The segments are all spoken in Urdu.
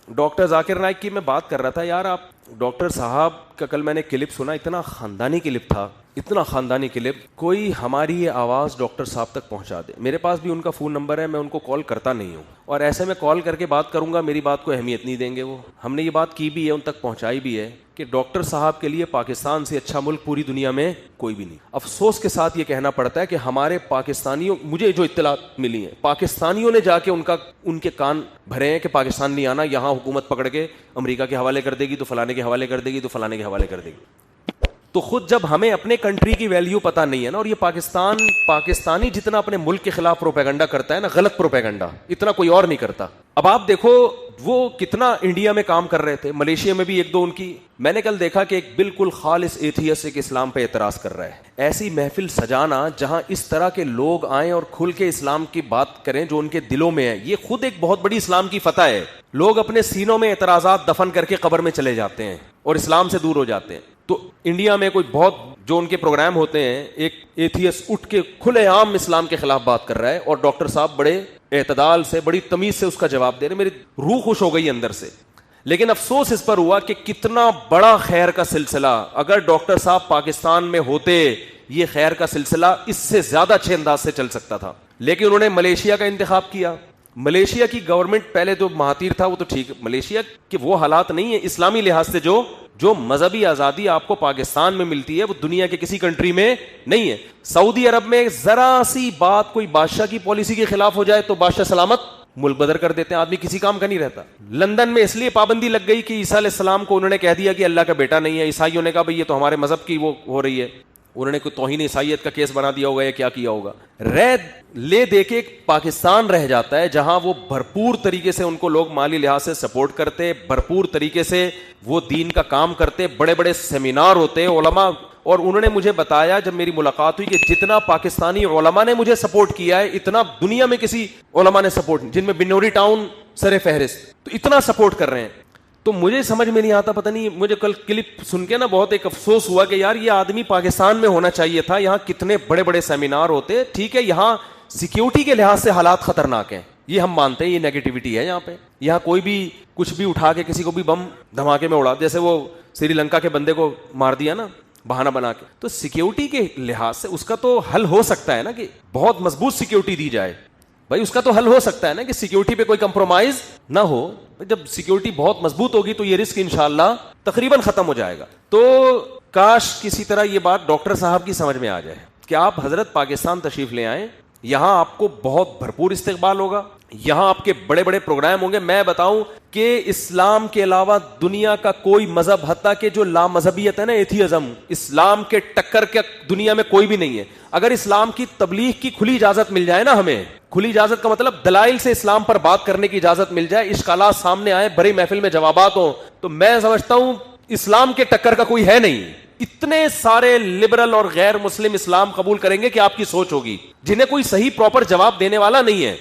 ڈاکٹر ذاکر نائک کی میں بات کر رہا تھا یار. آپ ڈاکٹر صاحب کا کل میں نے کلپ سنا, اتنا خاندانی کلپ تھا, اتنا خاندانی کلپ. کوئی ہماری یہ آواز ڈاکٹر صاحب تک پہنچا دے. میرے پاس بھی ان کا فون نمبر ہے, میں ان کو کال کرتا نہیں ہوں, اور ایسے میں کال کر کے بات کروں گا میری بات کو اہمیت نہیں دیں گے وہ. ہم نے یہ بات کی بھی ہے, ان تک پہنچائی بھی ہے کہ ڈاکٹر صاحب کے لیے پاکستان سے اچھا ملک پوری دنیا میں کوئی بھی نہیں. افسوس کے ساتھ یہ کہنا پڑتا ہے کہ ہمارے پاکستانیوں, مجھے جو اطلاعات ملی ہیں, پاکستانیوں نے جا کے ان کے کان بھرے ہیں کہ پاکستان نہیں آنا, یہاں حکومت پکڑ کے امریکہ کے حوالے کر دے گی تو فلانے کے حوالے کر دے گی تو فلانے کے حوالے کر دے گی. تو خود جب ہمیں اپنے کنٹری کی ویلیو پتہ نہیں ہے نا, اور یہ پاکستانی جتنا اپنے ملک کے خلاف پروپیگنڈا کرتا ہے نا, غلط پروپیگنڈا, اتنا کوئی اور نہیں کرتا. اب آپ دیکھو وہ کتنا انڈیا میں کام کر رہے تھے, ملیشیا میں بھی ایک دو ان کی. میں نے کل دیکھا کہ ایک بالکل خالص ایتھیسٹ ایک اسلام پہ اعتراض کر رہا ہے. ایسی محفل سجانا جہاں اس طرح کے لوگ آئیں اور کھل کے اسلام کی بات کریں جو ان کے دلوں میں ہے, یہ خود ایک بہت بڑی اسلام کی فتح ہے. لوگ اپنے سینوں میں اعتراضات دفن کر کے قبر میں چلے جاتے ہیں اور اسلام سے دور ہو جاتے ہیں. تو انڈیا میں کوئی بہت جو ان کے پروگرام ہوتے ہیں, ایک ایتھیسٹ اٹھ کے کھلے عام اسلام کے خلاف بات کر رہا ہے, اور ڈاکٹر صاحب بڑے اعتدال سے, بڑی تمیز سے اس کا جواب دے رہے. میری روح خوش ہو گئی اندر سے. لیکن افسوس اس پر ہوا کہ کتنا بڑا خیر کا سلسلہ اگر ڈاکٹر صاحب پاکستان میں ہوتے, یہ خیر کا سلسلہ اس سے زیادہ اچھے انداز سے چل سکتا تھا. لیکن انہوں نے ملیشیا کا انتخاب کیا. ملیشیا کی گورنمنٹ پہلے تو مہاتیر تھا, وہ تو ٹھیک, ملیشیا کے وہ حالات نہیں ہے اسلامی لحاظ سے. جو مذہبی آزادی آپ کو پاکستان میں ملتی ہے وہ دنیا کے کسی کنٹری میں نہیں ہے. سعودی عرب میں ذرا سی بات کوئی بادشاہ کی پالیسی کے خلاف ہو جائے تو بادشاہ سلامت ملک بدر کر دیتے ہیں, آدمی کسی کام کا نہیں رہتا. لندن میں اس لیے پابندی لگ گئی کہ عیسیٰ علیہ السلام کو انہوں نے کہہ دیا کہ اللہ کا بیٹا نہیں ہے. عیسائیوں نے کہا بھئی یہ تو ہمارے مذہب کی وہ ہو رہی ہے, انہوں نے کوئی توہین عیسائیت کا کیس بنا دیا ہوگا یا کیا کیا ہوگا. لے دے کے پاکستان رہ جاتا ہے جہاں وہ بھرپور طریقے سے ان کو لوگ مالی لحاظ سے سپورٹ کرتے, بھرپور طریقے سے وہ دین کا کام کرتے, بڑے بڑے سیمینار ہوتے علماء. اور انہوں نے مجھے بتایا جب میری ملاقات ہوئی کہ جتنا پاکستانی علماء نے مجھے سپورٹ کیا ہے اتنا دنیا میں کسی علماء نے سپورٹ, جن میں بنوری ٹاؤن سر فہرست, تو اتنا سپورٹ کر رہے ہیں. تو مجھے سمجھ میں نہیں آتا, پتہ نہیں, مجھے کل کلپ سن کے نا بہت ایک افسوس ہوا کہ یار یہ آدمی پاکستان میں ہونا چاہیے تھا. یہاں کتنے بڑے بڑے سیمینار ہوتے. ٹھیک ہے یہاں سیکیورٹی کے لحاظ سے حالات خطرناک ہیں, یہ ہم مانتے ہیں, یہ نیگیٹیوٹی ہے یہاں پہ. یہاں کوئی بھی کچھ بھی اٹھا کے کسی کو بھی بم دھماکے میں اڑا, جیسے وہ سری لنکا کے بندے کو مار دیا نا بہانہ بنا کے. تو سیکیورٹی کے لحاظ سے اس کا تو حل ہو سکتا ہے نا کہ بہت مضبوط سیکیورٹی دی جائے. بھائی اس کا تو حل ہو سکتا ہے نا کہ سیکیورٹی پہ کوئی کمپرومائز نہ ہو. جب سیکیورٹی بہت مضبوط ہوگی تو یہ رسک انشاءاللہ تقریباً ختم ہو جائے گا. تو کاش کسی طرح یہ بات ڈاکٹر صاحب کی سمجھ میں آ جائے کہ آپ حضرت پاکستان تشریف لے آئیں, یہاں آپ کو بہت بھرپور استقبال ہوگا, یہاں آپ کے بڑے بڑے پروگرام ہوں گے. میں بتاؤں کہ اسلام کے علاوہ دنیا کا کوئی مذہب, حتیٰ کہ جو لا مذہبیت ہے نا, ایتھیزم, اسلام کے ٹکر کے دنیا میں کوئی بھی نہیں ہے. اگر اسلام کی تبلیغ کی کھلی اجازت مل جائے نا, ہمیں کھلی اجازت کا مطلب دلائل سے اسلام پر بات کرنے کی اجازت مل جائے, اشکالات سامنے آئے, بڑی محفل میں جوابات ہوں, تو میں سمجھتا ہوں اسلام کے ٹکر کا کوئی ہے نہیں. اتنے سارے لبرل اور غیر مسلم اسلام قبول کریں گے کہ آپ کی سوچ ہوگی, جنہیں کوئی صحیح پراپر جواب دینے والا نہیں ہے.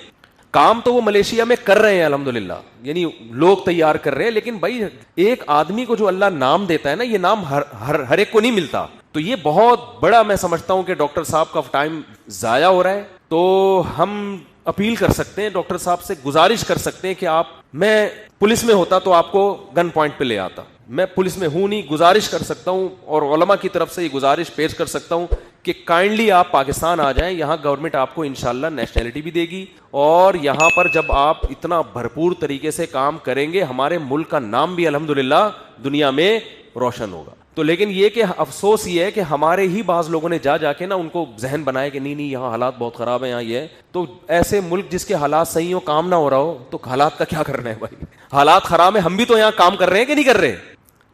کام تو وہ ملیشیا میں کر رہے ہیں الحمدللہ, یعنی لوگ تیار کر رہے ہیں. لیکن بھائی ایک آدمی کو جو اللہ نام دیتا ہے نا, یہ نام ہر ایک کو نہیں ملتا. تو یہ بہت بڑا میں سمجھتا ہوں کہ ڈاکٹر صاحب کا ٹائم ضائع ہو رہا ہے. تو ہم اپیل کر سکتے ہیں, ڈاکٹر صاحب سے گزارش کر سکتے ہیں کہ آپ, میں پولیس میں ہوتا تو آپ کو گن پوائنٹ پہ لے آتا, میں پولیس میں ہوں نہیں, گزارش کر سکتا ہوں اور علماء کی طرف سے یہ گزارش پیش کر سکتا ہوں کہ کائنڈلی آپ پاکستان آ جائیں. یہاں گورنمنٹ آپ کو انشاءاللہ نیشنلٹی بھی دے گی, اور یہاں پر جب آپ اتنا بھرپور طریقے سے کام کریں گے, ہمارے ملک کا نام بھی الحمدللہ دنیا میں روشن ہوگا. تو لیکن یہ کہ افسوس یہ ہے کہ ہمارے ہی بعض لوگوں نے جا کے نا ان کو ذہن بنائے کہ نہیں یہاں حالات بہت خراب ہیں, یہاں یہ ہے. تو ایسے ملک جس کے حالات صحیح ہو, کام نہ ہو رہا ہو, تو حالات کا کیا کرنا ہے بھائی. حالات خراب ہیں, ہم بھی تو یہاں کام کر رہے ہیں کہ نہیں کر رہے.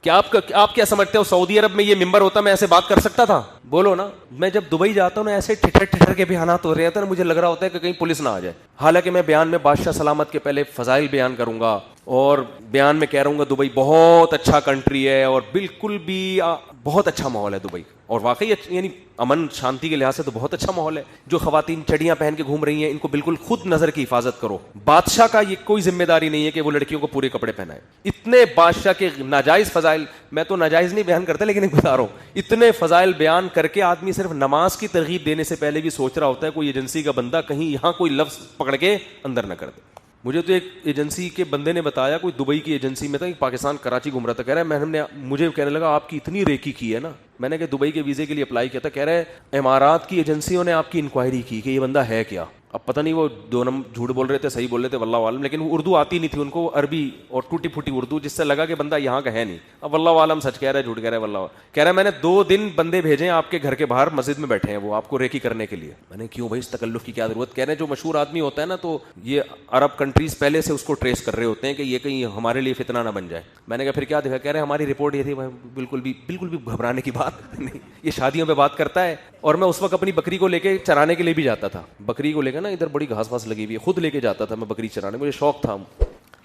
کیا آپ کیا سمجھتے ہو سعودی عرب میں یہ ممبر ہوتا میں ایسے بات کر سکتا تھا؟ بولو نا. میں جب دبئی جاتا ہوں نا, ایسے ٹھٹر کے بیانات ہو رہے ہوتے ہیں نا, مجھے لگ رہا ہوتا ہے کہ کہیں پولیس نہ آ جائے. حالانکہ میں بیان میں بادشاہ سلامت کے پہلے فضائل بیان کروں گا, اور بیان میں کہہ رہا ہوں گا دبئی بہت اچھا کنٹری ہے, اور بالکل بھی بہت اچھا ماحول ہے دبئی. اور واقعی یعنی امن شانتی کے لحاظ سے تو بہت اچھا ماحول ہے. جو خواتین چڑیاں پہن کے گھوم رہی ہیں, ان کو بالکل خود نظر کی حفاظت کرو. بادشاہ کا یہ کوئی ذمہ داری نہیں ہے کہ وہ لڑکیوں کو پورے کپڑے پہنائے. اتنے بادشاہ کے ناجائز فضائل, میں تو ناجائز نہیں بیان کرتا لیکن بتا رہا ہوں, اتنے فضائل بیان کر کے آدمی صرف نماز کی ترغیب دینے سے پہلے بھی سوچ رہا ہوتا ہے کوئی ایجنسی کا بندہ کہیں یہاں کوئی لفظ پکڑ کے اندر نہ کر دے. مجھے تو ایک ایجنسی کے بندے نے بتایا, کوئی دبئی کی ایجنسی میں تھا, پاکستان کراچی گھوم رہا تھا, کہہ رہا ہے مجھے کہنے لگا آپ کی اتنی ریکی کی ہے نا. میں نے کہا دبئی کے ویزے کے لیے اپلائی کیا تھا, کہہ رہے امارات کی ایجنسیوں نے آپ کی انکوائری کی کہ یہ بندہ ہے کیا. اب پتہ نہیں وہ دونوں جھوٹ بول رہے تھے صحیح بول رہے تھے واللہ عالم, لیکن وہ اردو آتی نہیں تھی ان کو, عربی اور ٹوٹی پھوٹی اردو, جس سے لگا کہ بندہ یہاں کا ہے نہیں. اب واللہ عالم سچ کہہ رہا ہے جھوٹ کہہ رہا ہے واللہ. کہہ رہا ہے میں نے 2 دن بندے بھیجے ہیں آپ کے گھر کے باہر, مسجد میں بیٹھے ہیں وہ آپ کو ریکی کرنے کے لیے. میں نے کیوں بھائی اس تکلف کی کیا ضرورت. کہہ رہے ہیں جو مشہور آدمی ہوتا ہے نا تو یہ عرب کنٹریز پہلے سے اس کو ٹریس کر رہے ہوتے ہیں کہ یہ کہیں ہمارے لیے فتنہ نہ بن جائے. میں نے کہا پھر کیا دیکھا. کہہ رہے ہماری رپورٹ یہ تھی. بالکل بھی گھبرانے کی بات نہیں, یہ شادیوں پہ بات کرتا ہے. اور میں اس وقت اپنی بکری کو لے کے چرانے کے لیے بھی جاتا تھا, بکری کو لے کے نا ادھر بڑی گھاس واس لگی ہوئی ہے, خود لے کے جاتا تھا میں بکری چرانے, مجھے شوق تھا.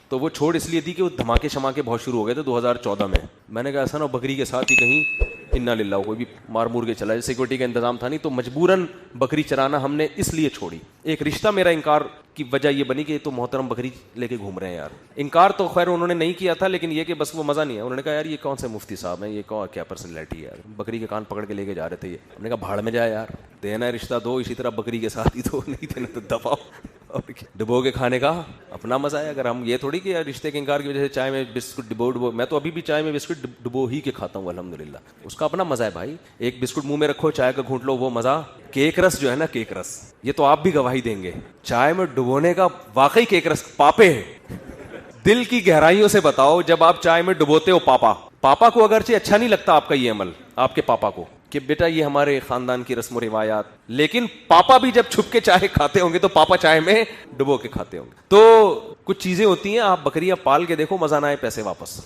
تو وہ چھوڑ اس لیے دی کہ وہ دھماکے شماکے بہت شروع ہو گئے تھے 2014 میں. میں نے کہا ایسا نا بکری کے ساتھ ہی کہیں انا للہ کوئی بھی مار مور کے چلا جائے, سیکورٹی کا انتظام تھا نہیں, تو مجبوراً بکری چرانا ہم نے اس لیے چھوڑی. ایک رشتہ میرا انکار کی وجہ یہ بنی کہ تو محترم بکری لے کے گھوم رہے ہیں یار. انکار تو خیر انہوں نے نہیں کیا تھا, لیکن یہ کہ بس وہ مزہ نہیں ہے. انہوں نے کہا یار یہ کون سے مفتی صاحب ہیں, یہ کیا پرسنالٹی ہے یار, بکری کے کان پکڑ کے لے کے جا رہے تھے یہ. ہم نے کہا بھاڑ میں جائے یار, دینا ہے رشتہ دو, اسی طرح بکری کے ساتھ ہی دو, نہیں دینا تو دباؤ. ڈبو کے کھانے کا اپنا مزہ ہے. اگر ہم یہ تھوڑی کہ رشتے کے انکار کی وجہ سے چائے میں بسکٹ ڈبو, میں تو ابھی بھی چائے میں بسکٹ ڈبو ہی کے کھاتا ہوں الحمدللہ, اس کا اپنا مزہ ہے بھائی. ایک بسکٹ منہ میں رکھو, چائے کا گھونٹ لو, وہ مزہ. کیک رس جو ہے نا, کیک رس, یہ تو آپ بھی گواہی دیں گے, چائے میں ڈبونے کا واقعی کیک رس پاپے ہے. دل کی گہرائیوں سے بتاؤ, جب آپ چائے میں ڈبوتے ہو, پاپا کو اگرچہ اچھا نہیں لگتا آپ کا یہ عمل, آپ کے پاپا کو کہ بیٹا یہ ہمارے خاندان کی رسم و روایات, لیکن پاپا بھی جب چھپ کے چائے کھاتے ہوں گے تو پاپا چائے میں ڈبو کے کھاتے ہوں گے. تو کچھ چیزیں ہوتی ہیں, آپ بکریاں پال کے دیکھو, مزہ نہ آئے پیسے واپس.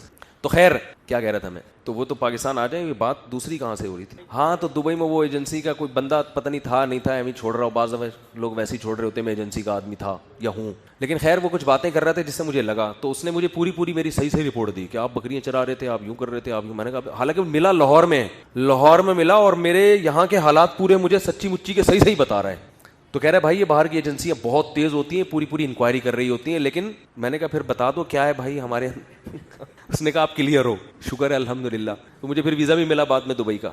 تو خیر کیا کہہ رہا تھا میں, تو وہ تو پاکستان آ جائیں, یہ بات دوسری کہاں سے ہو رہی تھی. ہاں تو دبئی میں وہ ایجنسی کا کوئی بندہ پتہ نہیں تھا نہیں تھا, ایویں چھوڑ رہا ہو, بعض دفعہ لوگ ویسے ہی چھوڑ رہے ہوتے ہیں, میں ایجنسی کا آدمی تھا یا ہوں, لیکن خیر وہ کچھ باتیں کر رہا تھا جس سے مجھے لگا, تو اس نے مجھے پوری میری صحیح رپورٹ دی کہ آپ بکریاں چرا رہے تھے, آپ یوں کر رہے تھے, آپ یوں. میں نے کہا حالانکہ ملا لاہور میں ملا, اور میرے یہاں کے حالات پورے مجھے سچی مچی کے صحیح بتا رہا ہے. تو کہہ رہا ہے بھائی یہ باہر کی ایجنسیاں بہت تیز ہوتی ہیں, پوری انکوائری کر رہی ہوتی ہیں, لیکن میں نے کہا پھر بتا دو کیا ہے بھائی ہمارے. اس نے کہا آپ کلیئر ہو, شکر ہے الحمدللہ. تو مجھے پھر ویزا بھی ملا بعد میں دبئی کا.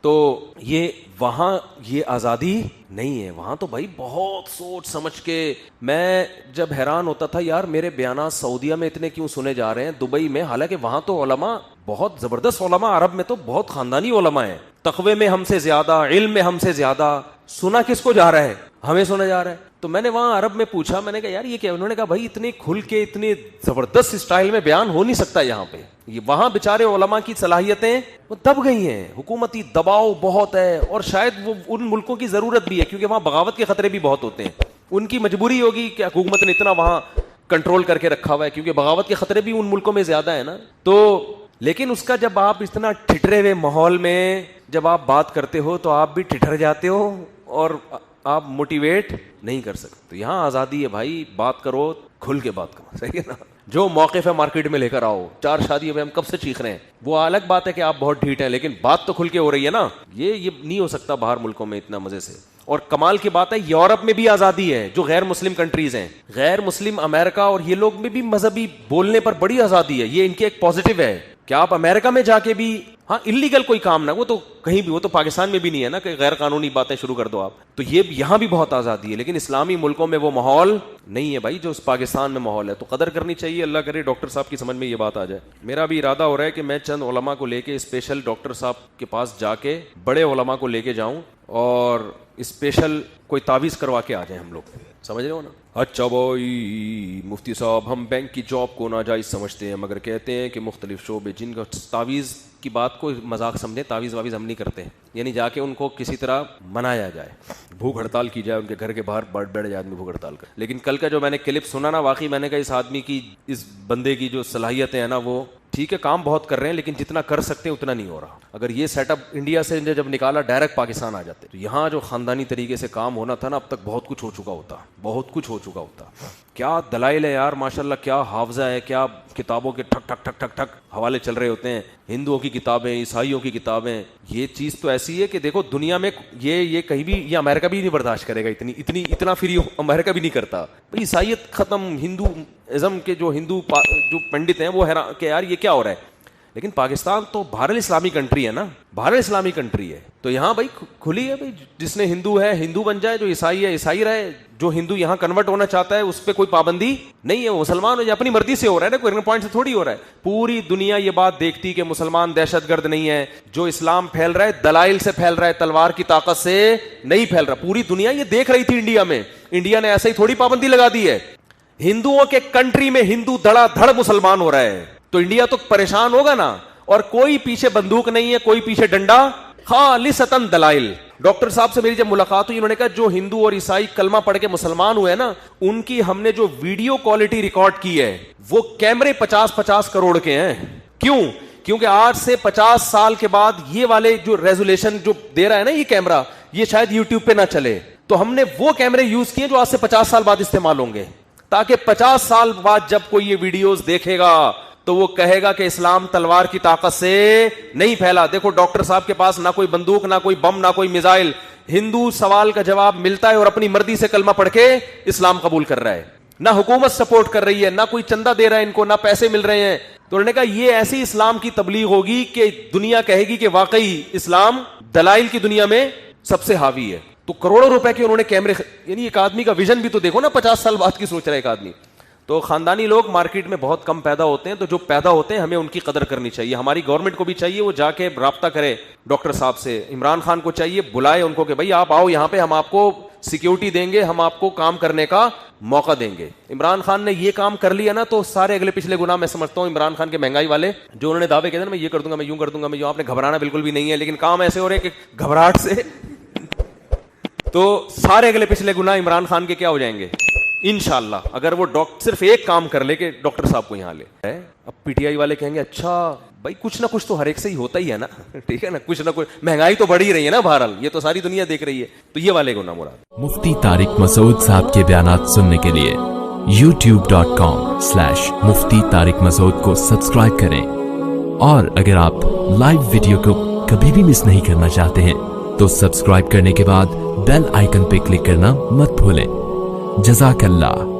تو یہ وہاں یہ آزادی نہیں ہے, وہاں تو بھائی بہت سوچ سمجھ کے. میں جب حیران ہوتا تھا یار میرے بیانات سعودیہ میں اتنے کیوں سنے جا رہے ہیں, دبئی میں, حالانکہ وہاں تو علماء بہت زبردست علماء, عرب میں تو بہت خاندانی علماء ہیں, تقوی میں ہم سے زیادہ, علم میں ہم سے زیادہ. سنا کس کو جا رہا ہے, ہمیں سنا جا رہا ہے. تو میں نے وہاں عرب میں پوچھا, میں نے کہا یار یہ کیا. انہوں نے کہا بھائی اتنے کھل کے اتنے زبردست اسٹائل میں بیان ہو نہیں سکتا یہاں پہ. یہ وہاں بیچارے علماء کی صلاحیتیں وہ دب گئی ہیں, حکومتی دباؤ بہت ہے, اور شاید وہ ان ملکوں کی ضرورت بھی ہے کیونکہ وہاں بغاوت کے خطرے بھی بہت ہوتے ہیں. ان کی مجبوری ہوگی کہ حکومت نے اتنا وہاں کنٹرول کر کے رکھا ہوا ہے, کیونکہ بغاوت کے خطرے بھی ان ملکوں میں زیادہ ہے نا. تو لیکن اس کا جب آپ اتنا ٹھٹرے ہوئے ماحول میں جب آپ بات کرتے ہو تو آپ بھی ٹھٹر جاتے ہو اور آپ موٹیویٹ نہیں کر سکتے. تو یہاں آزادی ہے بھائی, بات کرو کھل کے بات کرو, صحیح ہے نا. جو موقف ہے مارکیٹ میں لے کر آؤ, 4 شادیوں میں ہم کب سے چیخ رہے ہیں, وہ الگ بات ہے کہ آپ بہت ڈھیٹ ہیں, لیکن بات تو کھل کے ہو رہی ہے نا. یہ نہیں ہو سکتا باہر ملکوں میں اتنا مزے سے. اور کمال کی بات ہے یورپ میں بھی آزادی ہے, جو غیر مسلم کنٹریز ہیں, غیر مسلم امریکہ اور یہ لوگ میں بھی مذہبی بولنے پر بڑی آزادی ہے. یہ ان کے ایک پازیٹو ہے کہ آپ امریکہ میں جا کے بھی, ہاں انلیگل کوئی کام نہ, وہ تو کہیں بھی, وہ تو پاکستان میں بھی نہیں ہے نا کہ غیر قانونی باتیں شروع کر دو آپ. تو یہ یہاں بھی بہت آزادی ہے, لیکن اسلامی ملکوں میں وہ ماحول نہیں ہے بھائی جو اس پاکستان میں ماحول ہے. تو قدر کرنی چاہیے. اللہ کرے ڈاکٹر صاحب کی سمجھ میں یہ بات آ جائے. میرا بھی ارادہ ہو رہا ہے کہ میں چند علماء کو لے کے اسپیشل ڈاکٹر صاحب کے پاس جا کے بڑے علماء کو لے کے جاؤں اور اسپیشل کوئی تعویذ کروا کے آ جائیں ہم لوگ, سمجھ رہے ہو نا. اچھا بھائی مفتی صاحب ہم بینک کی جاب کو ناجائز سمجھتے ہیں, مگر کہتے ہیں کہ مختلف شعبے جن کا تعویذ کی بات کو مذاق سمجھیں, تعویذ واویز ہم نہیں کرتے, یعنی جا کے ان کو کسی طرح منایا جائے, بھوک ہڑتال کی جائے, ان کے گھر کے باہر بیٹھ جائے آدمی بھوک ہڑتال کر. لیکن کل کا جو میں نے کلپ سنا نا, واقعی میں نے کہا اس آدمی کی, اس بندے کی جو صلاحیتیں ہیں نا, وہ ٹھیک ہے کام بہت کر رہے ہیں لیکن جتنا کر سکتے ہیں اتنا نہیں ہو رہا. اگر یہ سیٹ اپ انڈیا سے جب نکالا ڈائریکٹ پاکستان آ جاتے, تو یہاں جو خاندانی طریقے سے کام ہونا تھا نا, اب تک بہت کچھ ہو چکا ہوتا, بہت کچھ ہو چکا ہوتا. کیا دلائل ہے یار ماشاءاللہ, کیا حافظہ ہے, کیا کتابوں کے ٹھک ٹھک ٹھک ٹھک ٹھک حوالے چل رہے ہوتے ہیں, ہندوؤں کی کتابیں, عیسائیوں کی کتابیں. یہ چیز تو ایسی ہے کہ دیکھو دنیا میں یہ کہیں بھی, یہ امریکہ بھی نہیں برداشت کرے گا, اتنا فری امریکہ بھی نہیں کرتا. عیسائیت ختم, ہندو ازم کے جو ہندو جو پنڈت ہیں وہ حیران کہ یار یہ کیا ہو رہا ہے. لیکن پاکستان تو بہرحال اسلامی کنٹری ہے نا, بہرحال اسلامی کنٹری ہے, تو یہاں بھائی کھلی ہے, بھائی جس نے ہندو ہے ہندو بن جائے, جو عیسائی ہے عیسائی رہے, جو ہندو یہاں کنورٹ ہونا چاہتا ہے اس پہ کوئی پابندی نہیں ہے, وہ مسلمان ہو جائے, اپنی مرضی سے ہو رہا ہے نا, کوئی پوائنٹ سے تھوڑی ہو رہا ہے. پوری دنیا یہ بات دیکھتی کہ مسلمان دہشت گرد نہیں ہے, جو اسلام پھیل رہا ہے دلائل سے پھیل رہا ہے, تلوار کی طاقت سے نہیں پھیل رہا. پوری دنیا یہ دیکھ رہی تھی انڈیا میں, انڈیا نے ایسے ہی تھوڑی پابندی لگا دی ہے. ہندوؤں کے کنٹری میں ہندو دھڑا دھڑ مسلمان ہو رہا ہے, تو انڈیا تو پریشان ہوگا نا. اور کوئی پیچھے بندوق نہیں ہے, کوئی پیچھے ڈنڈا, خالصتاً دلائل. ڈاکٹر صاحب سے میری جب ملاقات ہوئی, انہوں نے کہا جو ہندو اور عیسائی کلمہ پڑھ کے مسلمان ہوئے نا, ان کی ہم نے جو ویڈیو کوالٹی ریکارڈ کی ہے وہ کیمرے 50-50 کروڑ کے ہیں. کیوں؟ کیونکہ آج سے 50 سال کے بعد یہ والے جو ریزولیشن جو دے رہا ہے نا یہ کیمرہ, یہ شاید یوٹیوب پہ نہ چلے, تو ہم نے وہ کیمرے یوز کیے جو آج سے 50 سال بعد استعمال ہوں گے, تاکہ 50 سال بعد جب کوئی یہ ویڈیوز دیکھے گا تو وہ کہے گا کہ اسلام تلوار کی طاقت سے نہیں پھیلا. دیکھو ڈاکٹر صاحب کے پاس نہ کوئی بندوق, نہ کوئی بم, نہ کوئی میزائل, ہندو سوال کا جواب ملتا ہے اور اپنی مرضی سے کلمہ پڑھ کے اسلام قبول کر رہا ہے. نہ حکومت سپورٹ کر رہی ہے, نہ کوئی چندہ دے رہا ہے ان کو, نہ پیسے مل رہے ہیں. تو انہوں نے کہا یہ ایسی اسلام کی تبلیغ ہوگی کہ دنیا کہے گی کہ واقعی اسلام دلائل کی دنیا میں سب سے حاوی ہے. تو کروڑوں روپے کے انہوں نے کیمرے, یعنی ایک آدمی کا ویژن بھی تو دیکھو نا, 50 سال بعد کی سوچ رہا ہے ایک آدمی. تو خاندانی لوگ مارکیٹ میں بہت کم پیدا ہوتے ہیں, تو جو پیدا ہوتے ہیں ہمیں ان کی قدر کرنی چاہیے. ہماری گورنمنٹ کو بھی چاہیے وہ جا کے رابطہ کرے ڈاکٹر صاحب سے. عمران خان کو چاہیے بلائے ان کو کہ بھائی آپ آؤ یہاں پہ, ہم آپ کو سیکیورٹی دیں گے, ہم آپ کو کام کرنے کا موقع دیں گے. عمران خان نے یہ کام کر لیا نا تو سارے اگلے پچھلے گناہ میں سمجھتا ہوں عمران خان کے مہنگائی والے جو انہوں نے دعوے کیے تھے نا, میں یہ کر دوں گا, میں یوں کر دوں گا, میں یوں, آپ نے گھبرانا بالکل بھی نہیں ہے, لیکن کام ایسے ہو رہے ہیں کہ گھبراہٹ سے تو سارے اگلے پچھلے گناہ عمران خان کے کیا ہو جائیں گے انشاءاللہ, اگر وہ صرف ایک کام کر لے کہ ڈاکٹر صاحب کو یہاں لے. اب پی ٹی آئی والے کہیں گے اچھا بھائی کچھ نہ کچھ تو ہر ایک سے ہی ہوتا ہی ہے نا, ٹھیک ہے نا, کچھ نہ کچھ, مہنگائی تو بڑھ ہی رہی ہے نا بہرحال, یہ تو ساری دنیا دیکھ رہی ہے, تو یہ والے گناہ مراد. مفتی طارق مسعود صاحب کے بیانات سننے کے لیے youtube.com/مفتی طارق مسعود کو سبسکرائب کریں, اور اگر آپ لائیو ویڈیو کو کبھی بھی مس نہیں کرنا چاہتے ہیں تو سبسکرائب کرنے کے بعد بیل آئیکن پہ کلک کرنا مت بھولیں. جزاک اللہ.